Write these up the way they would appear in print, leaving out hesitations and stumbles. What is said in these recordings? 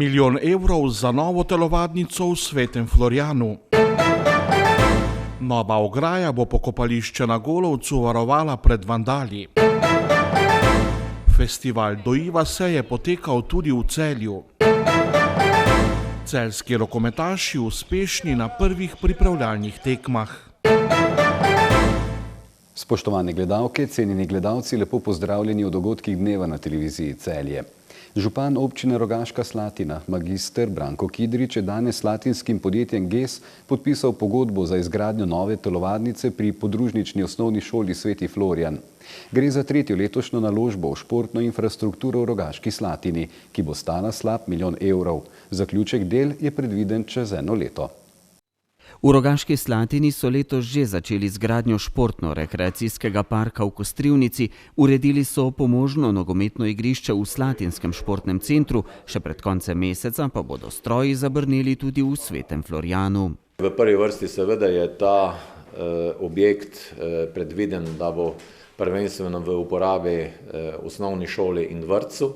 milijon evrov za novo telovadnico v Svetem Florjanu. Nova ograja bo pokopališče na Golovcu varovala pred vandali. Festival Dojiva se je potekal tudi v Celju. Celjski rokometaši uspešni na prvih pripravljalnih tekmah. Spoštovane gledalke, cenjeni gledalci, lepo pozdravljeni v dogodkih dneva na televiziji Celje. Župan občine Rogaška Slatina, magister Branko Kidrič, je danes s slatinskim podjetjem GES podpisal pogodbo za izgradnjo nove telovadnice pri podružnični osnovni šoli Sveti Florjan. Gre za tretjo letošnjo naložbo v športno infrastrukturo v Rogaški Slatini, ki bo stala slab milijon evrov. Zaključek del je predviden čez 1 leto. V Rogaški Slatini so letos že začeli z gradnjo športno-rekreacijskega parka v Kostrivnici, uredili so pomožno nogometno igrišče v Slatinskem športnem centru, še pred koncem meseca pa bodo stroji zabrneli tudi v Svetem Florjanu. V prvi vrsti seveda je ta objekt predviden, da bo prvenstveno v uporabi osnovni šoli in vrtcu.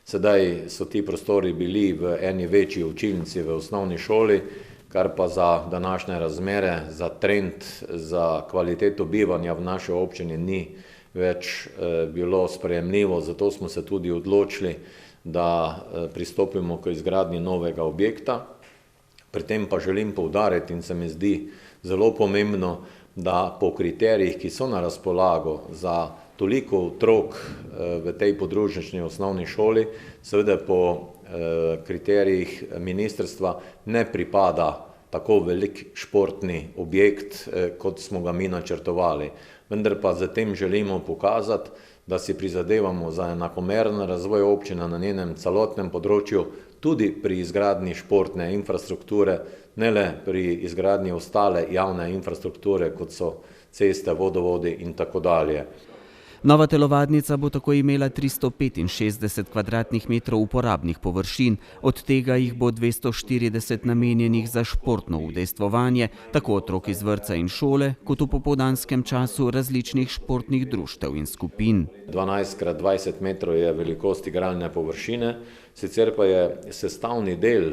Sedaj so ti prostori bili v eni večji učilnici v osnovni šoli, kar pa za današnje razmere, za trend, za kvaliteto bivanja v naši občini ni več bilo sprejemljivo. Zato smo se tudi odločili, da pristopimo k izgradnji novega objekta. Pri tem pa želim poudariti in se mi zdi zelo pomembno, da po kriterijih, ki so na razpolago za toliko otrok v tej podružnični osnovni šoli, seveda po kriterijih ministrstva ne pripada tako velik športni objekt, kot smo ga mi načrtovali. Vendar pa z tem želimo pokazati, da si prizadevamo za enakomeren razvoj občine na njenem celotnem področju, tudi pri izgradnji športne infrastrukture, ne le pri izgradnji ostale javne infrastrukture, kot so ceste, vodovodi in tako dalje. Nova telovadnica bo tako imela 365 kvadratnih metrov uporabnih površin, od tega jih bo 240 namenjenih za športno udejstvovanje, tako otrok iz vrtca in šole, kot v popoldanskem času različnih športnih društev in skupin. 12x20 metrov je velikost igralne površine, sicer pa je sestavni del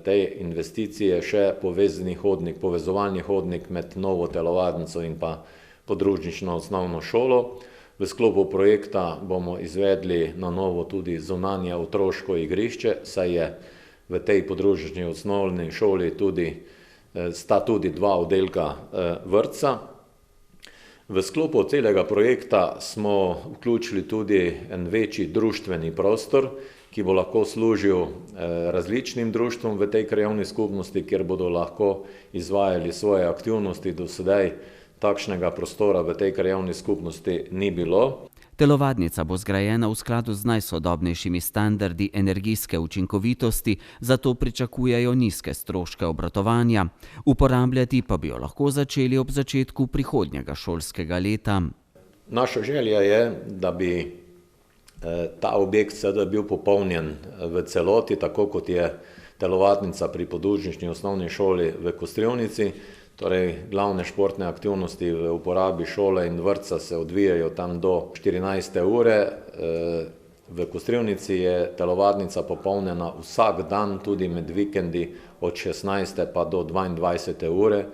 te investicije še povezovalni hodnik med novo telovadnico in pa podružnično osnovno šolo. V sklopu projekta bomo izvedli na novo tudi zunanje otroško igrišče, saj je v tej podružnični osnovni šoli sta tudi 2 oddelka vrtca. V sklopu celega projekta smo vključili tudi en večji društveni prostor, ki bo lahko služil različnim društvom v tej krajevni skupnosti, kjer bodo lahko izvajali svoje aktivnosti. Do sedaj takšnega prostora v tej krajevni skupnosti ni bilo. Telovadnica bo zgrajena v skladu z najsodobnejšimi standardi energijske učinkovitosti, zato pričakujejo nizke stroške obratovanja. Uporabljati pa bi jo lahko začeli ob začetku prihodnjega šolskega leta. Naša želja je, da bi ta objekt sedaj bil popolnjen v celoti, tako kot je telovadnica pri podružnični osnovni šoli v Kostrivnici. Torej, glavne športne aktivnosti v uporabi šole in vrtca se odvijajo tam do 14. ure. V Kostrivnici je telovadnica popolnjena vsak dan, tudi med vikendi od 16. pa do 22. ure.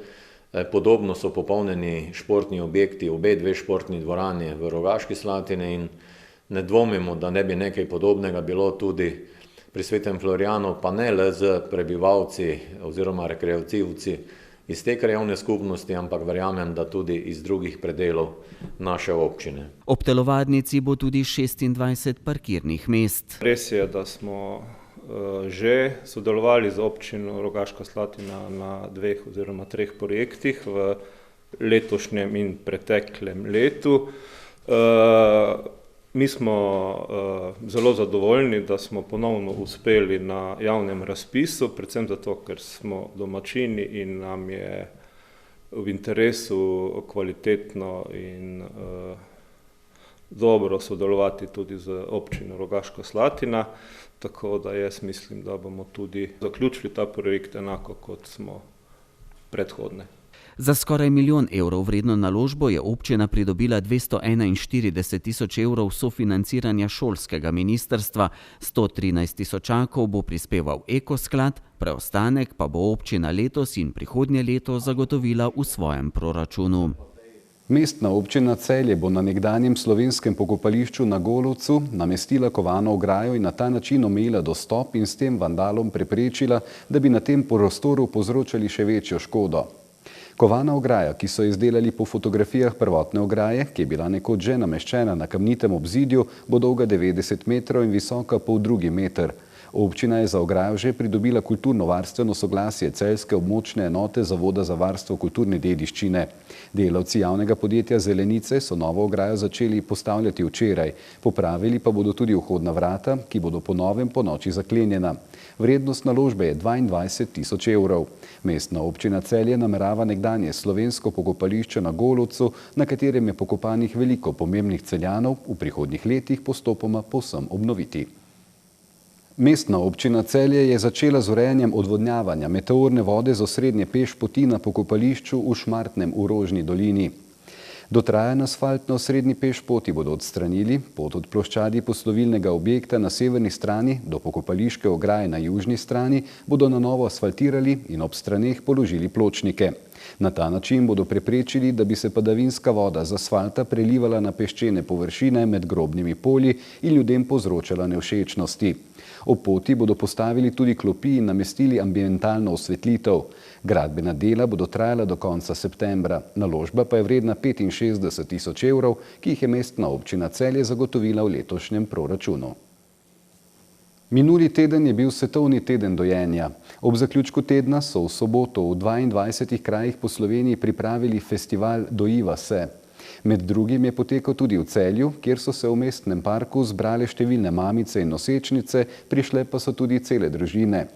Podobno so popolnjeni športni objekti, obe 2 športni dvorani v Rogaški Slatini in ne dvomimo, da ne bi nekaj podobnega bilo tudi pri Svetem Florjanu, pa ne le z prebivalci oziroma rekreativci iz te krajevne skupnosti, ampak verjamem, da tudi iz drugih predelov naše občine. Ob telovadnici bo tudi 26 parkirnih mest. Res je, da smo že sodelovali z občino Rogaška Slatina na 2 oziroma 3 projektih v letošnjem in preteklem letu. Mi smo zelo zadovoljni, da smo ponovno uspeli na javnem razpisu, predvsem zato, ker smo domačini in nam je v interesu kvalitetno in dobro sodelovati tudi z občino Rogaška Slatina, tako da jaz mislim, da bomo tudi zaključili ta projekt enako, kot smo predhodne. Za skoraj 1 milijon evrov vredno naložbo je občina pridobila 241 tisoč evrov sofinanciranja šolskega ministrstva, 113 tisočakov bo prispeval Ekosklad, preostanek pa bo občina letos in prihodnje leto zagotovila v svojem proračunu. Mestna občina Celje bo na nekdanjem slovenskem pokopališču na Golovcu namestila kovano ograjo in na ta način omejila dostop in s tem vandalom preprečila, da bi na tem prostoru povzročali še večjo škodo. Kovana ograja, ki so izdelali po fotografijah prvotne ograje, ki je bila nekoč že nameščena na kamnitem obzidju, bo dolga 90 metrov in visoka poldrugi meter. Občina je za ograjo že pridobila kulturno-varstveno soglasje celjske območne enote Zavoda za varstvo kulturne dediščine. Delavci javnega podjetja Zelenice so novo ograjo začeli postavljati včeraj. Popravili pa bodo tudi vhodna vrata, ki bodo po novem po noči zaklenjena. Vrednost naložbe je 22 tisoč evrov. Mestna občina Celje namerava nekdanje slovensko pokopališče na Golovcu, na katerem je pokopanih veliko pomembnih Celjanov, v prihodnjih letih postopoma povsem obnoviti. Mestna občina Celje je začela z urejanjem odvodnjavanja meteorne vode z osrednje pešpoti na pokopališču v Šmartnem v Rožni dolini. Dotrajan asfalt na osrednji pešpoti bodo odstranili, pot od ploščadi poslovilnega objekta na severni strani do pokopališke ograje na južni strani bodo na novo asfaltirali in ob straneh položili pločnike. Na ta način bodo preprečili, da bi se padavinska voda z asfalta prelivala na peščene površine med grobnimi polji in ljudem povzročala nevšečnosti. Ob poti bodo postavili tudi klopi in namestili ambientalno osvetlitev. Gradbena dela bodo trajala do konca septembra. Naložba pa je vredna 65 tisoč evrov, ki jih je mestna občina Celje zagotovila v letošnjem proračunu. Minuli teden je bil svetovni teden dojenja. Ob zaključku tedna so v soboto v 22 krajih po Sloveniji pripravili festival Dojiva se. Med drugim je potekal tudi v Celju, kjer so se v mestnem parku zbrale številne mamice in nosečnice, prišle pa so tudi cele družine.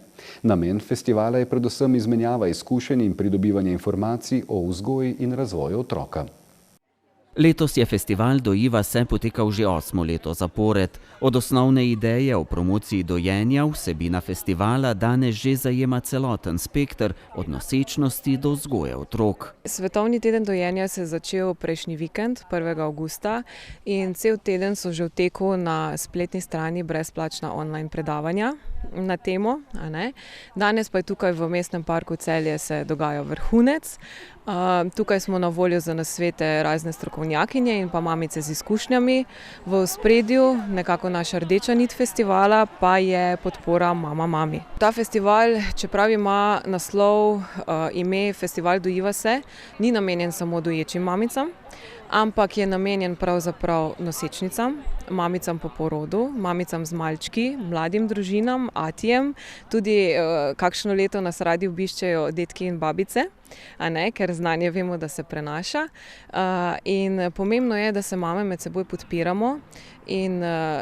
Namen festivala je predvsem izmenjava izkušenj in pridobivanje informacij o vzgoji in razvoju otroka. Letos je festival Dojiva se potekal že 8. leto zapored. Od osnovne ideje o promociji dojenja vsebina festivala danes že zajema celoten spekter, od nosečnosti do vzgoje otrok. Svetovni teden dojenja se je začel prejšnji vikend, 1. avgusta, in cel teden so že v teku na spletni strani brezplačna online predavanja na temo. Danes pa je tukaj v mestnem parku Celje se dogaja vrhunec. Tukaj smo na voljo za nasvete razne strokovnjakinje in pa mamice z izkušnjami. V ospredju, nekako naša rdeča nit festivala, pa je podpora Mama mami. Ta festival, čeprav ima naslov ime Festival Dojiva se, ni namenjen samo doječim mamicam, ampak je namenjen pravzaprav nosečnicam, mamicam po porodu, mamicam z malčki, mladim družinam, atijem, tudi kakšno leto nas radi obiščejo dedki in babice, ker znanje vemo, da se prenaša. In pomembno je, da se mame med seboj podpiramo in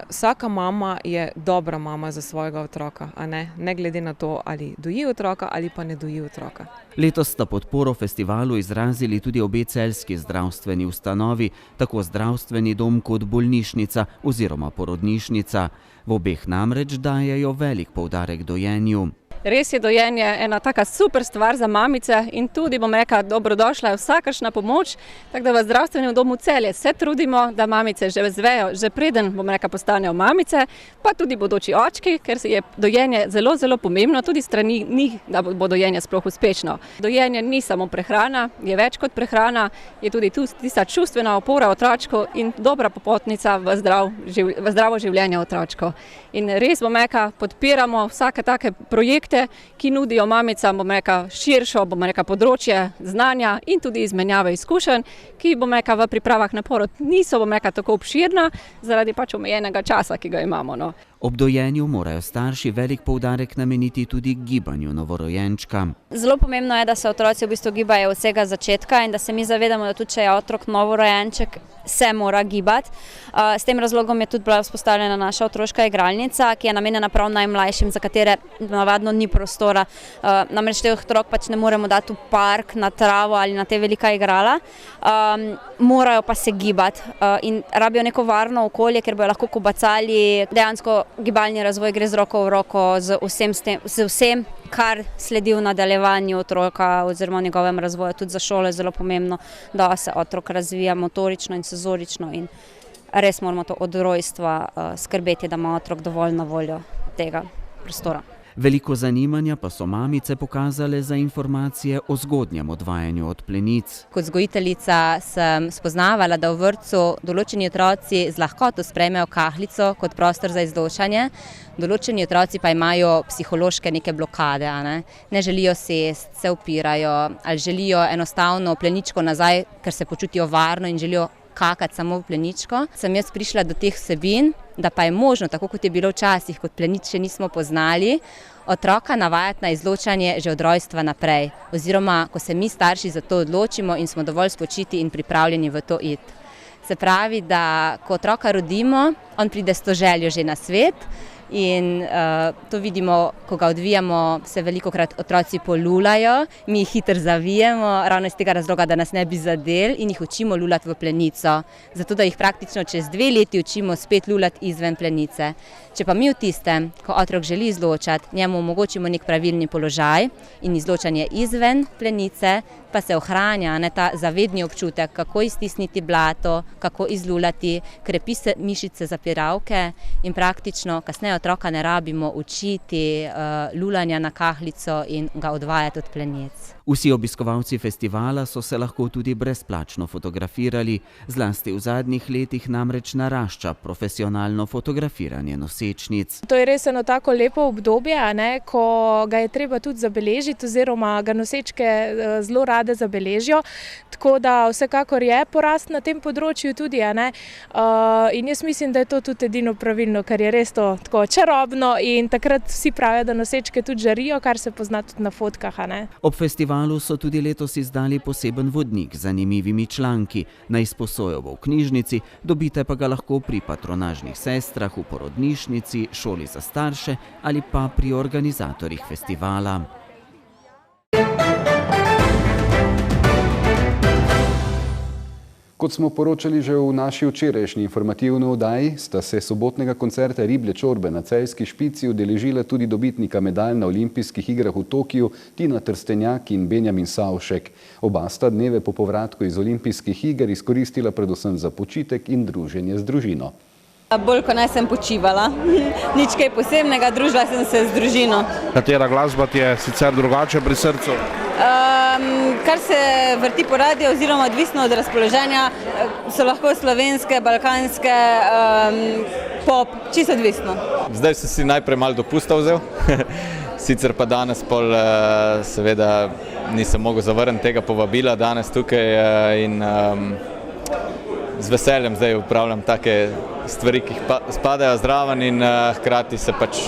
vsaka mama je dobra mama za svojega otroka, ne glede na to, ali doji otroka ali pa ne doji otroka. Letos sta podporo festivalu izrazili tudi obe celjski zdravstveni ustanovi, tako zdravstveni dom kot bolnišnica oziroma porodnišnica. V obeh namreč dajejo velik poudarek dojenju. Res je dojenje ena taka super stvar za mamice in tudi, bom rekla, dobrodošla je vsakršna pomoč, tako da v zdravstvenem domu Celje se trudimo, da mamice že zvejo, že preden, bom rekla, postanejo mamice, pa tudi bodoči očki, ker je dojenje zelo, zelo pomembno, tudi strani njih, da bo dojenje sploh uspešno. Dojenje ni samo prehrana, je več kot prehrana, je tudi tista čustvena opora otročku in dobra popotnica v zdravo življenje otročku. In res, bom rekla, podpiramo vsake take projekte, ki nudijo mamicam, bom rekla, širšo, bom rekla, področje znanja in tudi izmenjave izkušenj, ki, bom rekla, v pripravah na porod niso, bom rekla, tako obširna, zaradi pač omejenega časa, ki ga imamo. Ob dojenju morajo starši velik poudarek nameniti tudi gibanju novorojenčka. Zelo pomembno je, da se otroci v bistvu gibajo od vsega začetka in da se mi zavedamo, da tudi če je otrok novorojenček, se mora gibati. S tem razlogom je tudi bila vzpostavljena naša otroška igralnica, ki je namenjena prav najmlajšim, za katere navadno ni prostora. Namreč teh otrok pač ne moremo dati v park, na travo ali na te velika igrala. Morajo pa se gibati in rabijo neko varno okolje, ker bojo lahko kobacali, dejansko gibalni razvoj gre z roko v roko z vsem, kar sledi v nadaljevanju otroka oziroma v njegovem razvoju. Tudi za šolo je zelo pomembno, da se otrok razvija motorično in senzorično in res moramo to od rojstva skrbeti, da ima otrok dovolj na voljo tega prostora. Veliko zanimanja pa so mamice pokazale za informacije o zgodnjem odvajanju od plenic. Kot vzgojiteljica sem spoznavala, da v vrtcu določeni otroci z lahkoto sprejmejo kahlico kot prostor za izločanje, določeni otroci pa imajo psihološke neke blokade, ne želijo sesti, se upirajo ali želijo enostavno pleničko nazaj, ker se počutijo varno in želijo kakati samo v pleničko. Sem jaz prišla do teh vsebin, da pa je možno, tako kot je bilo včasih, kot plenič še nismo poznali, otroka navajati na izločanje že od rojstva naprej. Oziroma, ko se mi starši za to odločimo in smo dovolj spočiti in pripravljeni v to iti. Se pravi, da ko otroka rodimo, on pride s to željo že na svet in to vidimo, ko ga odvijamo, se velikokrat otroci polulajo, mi jih hitro zavijemo, ravno iz tega razloga, da nas ne bi zadel in jih učimo lulati v plenico. Zato, da jih praktično čez 2 leti učimo spet lulati izven plenice. Če pa mi v tistem, ko otrok želi izločati, njemu omogočimo nek pravilni položaj in izločanje izven plenice, pa se ohranja ta zavedni občutek, kako iztisniti blato, kako izlulati, krepi se mišice zapiralke in praktično kasneje otroka ne rabimo učiti lulanja na kahlico in ga odvajati od plenic. Vsi obiskovalci festivala so se lahko tudi brezplačno fotografirali, zlasti v zadnjih letih namreč narašča profesionalno fotografiranje nosečnic. To je res eno tako lepo obdobje, ko ga je treba tudi zabeležiti oziroma ga nosečke zelo rade zabeležijo, tako da vsekakor je porast na tem področju tudi. In jaz mislim, da je to tudi edino pravilno, ker je res to tako čarobno in takrat vsi pravijo, da nosečke tudi žarijo, kar se pozna tudi na fotkah. Ob festivalu so tudi letos izdali poseben vodnik z zanimivimi članki. Na izposojo bo v knjižnici, dobite pa ga lahko pri patronažnih sestrah, v porodnišnici, šoli za starše ali pa pri organizatorjih festivala. Kot smo poročali že v naši včerajšnji informativni oddaji, sta se sobotnega koncerta Riblje čorbe na Celjski Špici udeležila tudi dobitnika medalj na olimpijskih igrah v Tokiu, Tina Trstenjak in Benjamin Savšek. Oba sta dneve po povratku iz olimpijskih iger izkoristila predvsem za počitek in druženje z družino. Bolj ko naj sem počivala, nič kaj posebnega, družila sem se z družino. Katera glasba ti je sicer drugače pri srcu? Kar se vrti po radiju oziroma odvisno od razpoloženja, so lahko slovenske, balkanske, pop, čisto odvisno. Zdaj sem si najprej malo dopusta vzel, sicer pa danes pol seveda nisem mogel zavrniti tega povabila danes tukaj in z veseljem zdaj upravljam take stvari, ki spadajo zraven in hkrati se pač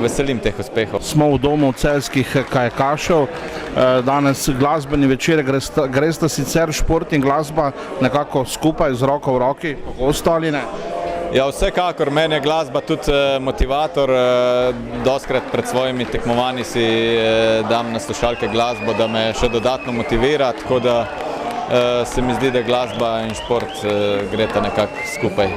veselim teh uspehov. Smo v domu celjskih kajakašev, danes glasbeni večer, gresta sicer šport in glasba nekako skupaj z roko v roki, pogosto ali ne? Ja, vsekakor, meni je glasba tudi motivator, dostkrat pred svojimi tekmovanji si dam na slušalke glasbo, da me še dodatno motivira, tako da se mi zdi, da glasba in šport greta nekako skupaj.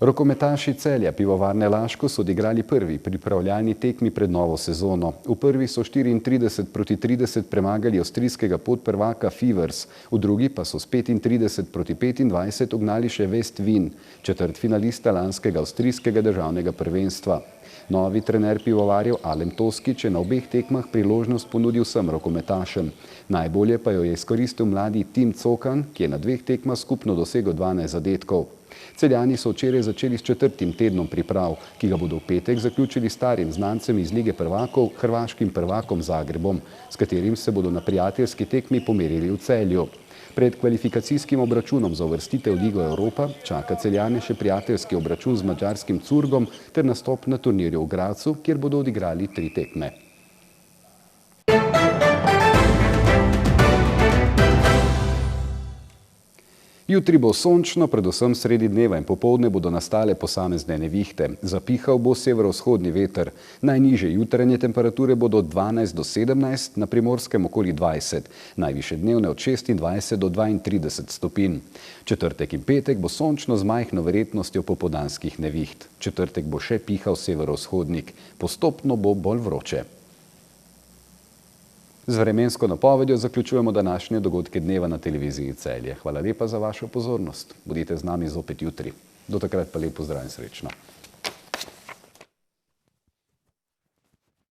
Rokometaši Celja Pivovarne Laško so odigrali prvi pripravljalni tekmi pred novo sezono. V prvi so 34-30 premagali avstrijskega podprvaka Fivers, v drugi pa so s 35-25 ugnali še West Wien, četrtfinalista lanskega avstrijskega državnega prvenstva. Novi trener pivovarjev Alem Toskič je na obeh tekmah priložnost ponudil vsem rokometašem. Najbolje pa jo je izkoristil mladi Tim Cokan, ki je na 2 tekmah skupno dosegel 12 zadetkov. Celjani so včeraj začeli s 4. tednom priprav, ki ga bodo v petek zaključili starim znancem iz Lige prvakov, hrvaškim prvakom Zagrebom, s katerim se bodo na prijateljski tekmi pomerili v Celju. Pred kvalifikacijskim obračunom za uvrstitev Ligo Evropa čaka Celjane še prijateljski obračun z madžarskim Curgom ter nastop na turnirju v Gracu, kjer bodo odigrali 3 tekme. Jutri bo sončno, predvsem sredi dneva in popoldne bodo nastale posamezne nevihte. Zapihal bo severovzhodni veter. Najnižje jutranje temperature bodo od 12 do 17, na Primorskem okoli 20, najvišje dnevne od 26 do 32 stopinj. Četrtek in petek bo sončno z majhno verjetnostjo popoldanskih neviht. Četrtek bo še pihal severovzhodnik, postopno bo bolj vroče. Z vremensko napovedjo zaključujemo današnje dogodke dneva na televiziji Celje. Hvala lepa za vašo pozornost. Bodite z nami zopet jutri. Do takrat pa lep pozdrav in srečno.